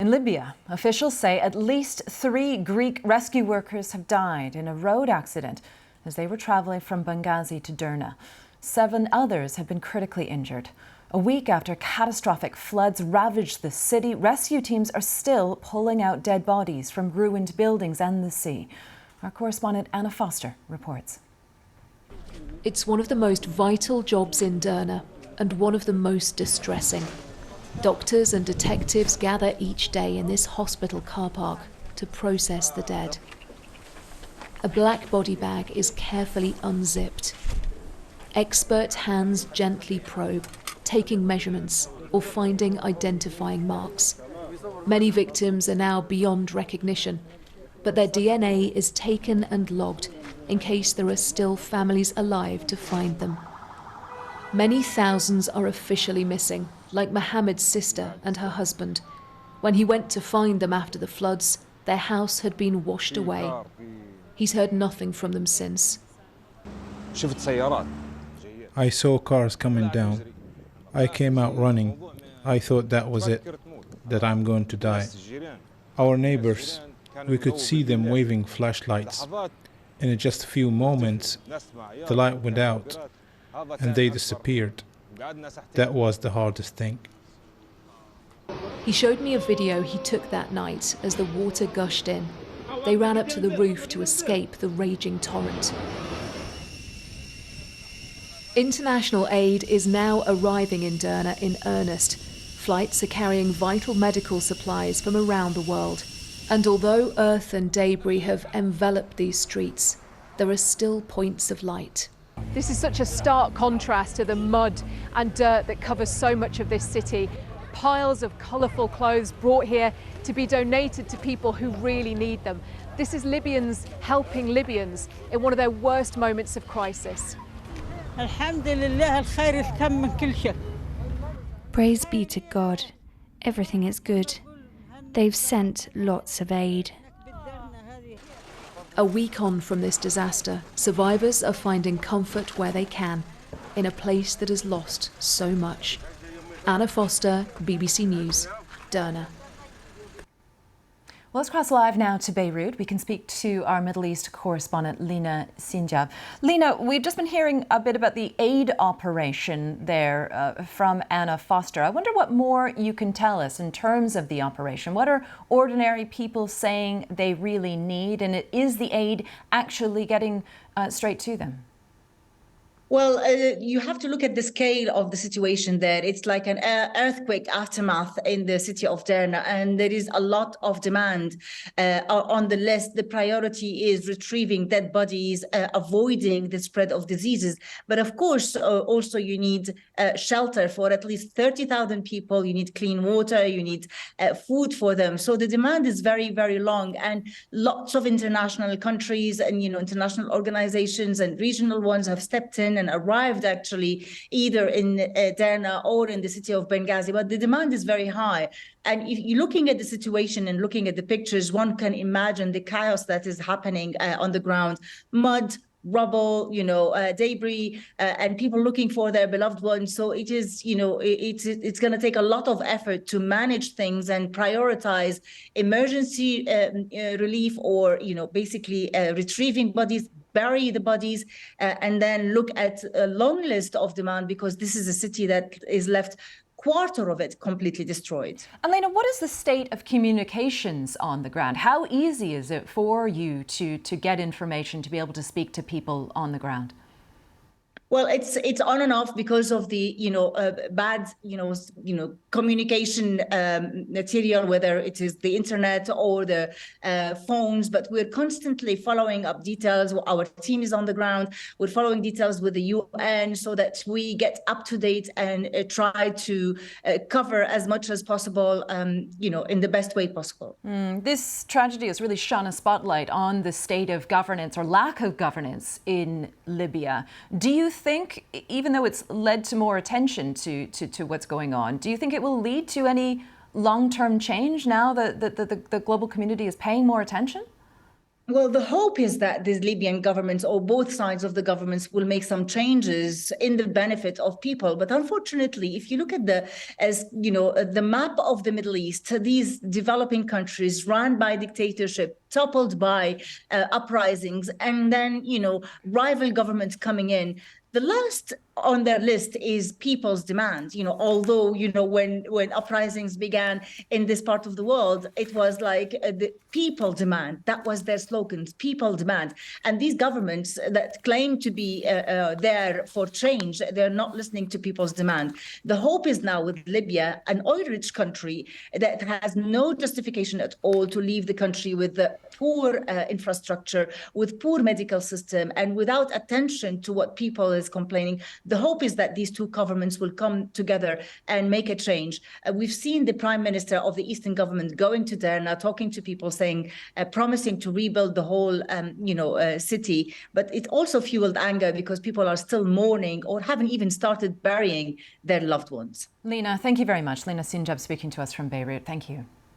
In Libya, officials say at least 3 Greek rescue workers have died in a road accident as they were traveling from Benghazi to Derna. 7 others have been critically injured. A week after catastrophic floods ravaged the city, rescue teams are still pulling out dead bodies from ruined buildings and the sea. Our correspondent Anna Foster reports. It's one of the most vital jobs in Derna and one of the most distressing. Doctors and detectives gather each day in this hospital car park to process the dead. A black body bag is carefully unzipped. Expert hands gently probe, taking measurements or finding identifying marks. Many victims are now beyond recognition, but their DNA is taken and logged in case there are still families alive to find them. Many thousands are officially missing, like Mohammed's sister and her husband. When he went to find them after the floods, their house had been washed away. He's heard nothing from them since. I saw cars coming down. I came out running. I thought that was it, that I'm going to die. Our neighbors, we could see them waving flashlights. In just a few moments, the light went out and they disappeared. That was the hardest thing. He showed me a video he took that night as the water gushed in. They ran up to the roof to escape the raging torrent. International aid is now arriving in Derna in earnest. Flights are carrying vital medical supplies from around the world. And although earth and debris have enveloped these streets, there are still points of light. This is such a stark contrast to the mud and dirt that covers so much of this city. Piles of colourful clothes brought here to be donated to people who really need them. This is Libyans helping Libyans in one of their worst moments of crisis. Praise be to God. Everything is good. They've sent lots of aid. A week on from this disaster, survivors are finding comfort where they can, in a place that has lost so much. Anna Foster, BBC News, Derna. Well, let's cross live now to Beirut. We can speak to our Middle East correspondent, Lena Sinjav. Lena, we've just been hearing a bit about the aid operation there from Anna Foster. I wonder what more you can tell us in terms of the operation. What are ordinary people saying they really need? And is the aid actually getting straight to them? Well, you have to look at the scale of the situation there. It's like an earthquake aftermath in the city of Derna, and there is a lot of demand on the list. The priority is retrieving dead bodies, avoiding the spread of diseases. But of course, also you need shelter for at least 30,000 people. You need clean water, you need food for them. So the demand is very, very long, and lots of international countries and international organizations and regional ones have stepped in and arrived actually either in Derna or in the city of Benghazi, but the demand is very high. And if you're looking at the situation and looking at the pictures, one can imagine the chaos that is happening on the ground. Mud, rubble, debris, and people looking for their beloved ones. So it is, it's going to take a lot of effort to manage things and prioritize emergency relief or, basically retrieving bodies, bury the bodies, and then look at a long list of demand, because this is a city that is left quarter of it completely destroyed. And Lena, what is the state of communications on the ground? How easy is it for you to get information, to be able to speak to people on the ground? Well, it's on and off because of the bad communication material, whether it is the internet or the phones. But we're constantly following up details. Our team is on the ground. We're following details with the UN so that we get up to date and try to cover as much as possible, in the best way possible. This tragedy has really shone a spotlight on the state of governance or lack of governance in Libya. Do you think, even though it's led to more attention to what's going on, do you think it will lead to any long-term change now that the global community is paying more attention? Well, the hope is that these Libyan governments, or both sides of the governments, will make some changes in the benefit of people. But unfortunately, if you look at the map of the Middle East, these developing countries run by dictatorship, toppled by uprisings, and then rival governments coming in. The last on their list is people's demand. Although when uprisings began in this part of the world, it was like the people demand. That was their slogans: people demand. And these governments that claim to be there for change, they're not listening to people's demand. The hope is now with Libya, an oil-rich country that has no justification at all to leave the country with the poor infrastructure, with poor medical system, and without attention to what people is complaining. The hope is that these two governments will come together and make a change. We've seen the prime minister of the Eastern government going to Derna, talking to people, saying, promising to rebuild the whole, city. But it also fueled anger because people are still mourning or haven't even started burying their loved ones. Lina, thank you very much. Lina Sinjab speaking to us from Beirut. Thank you.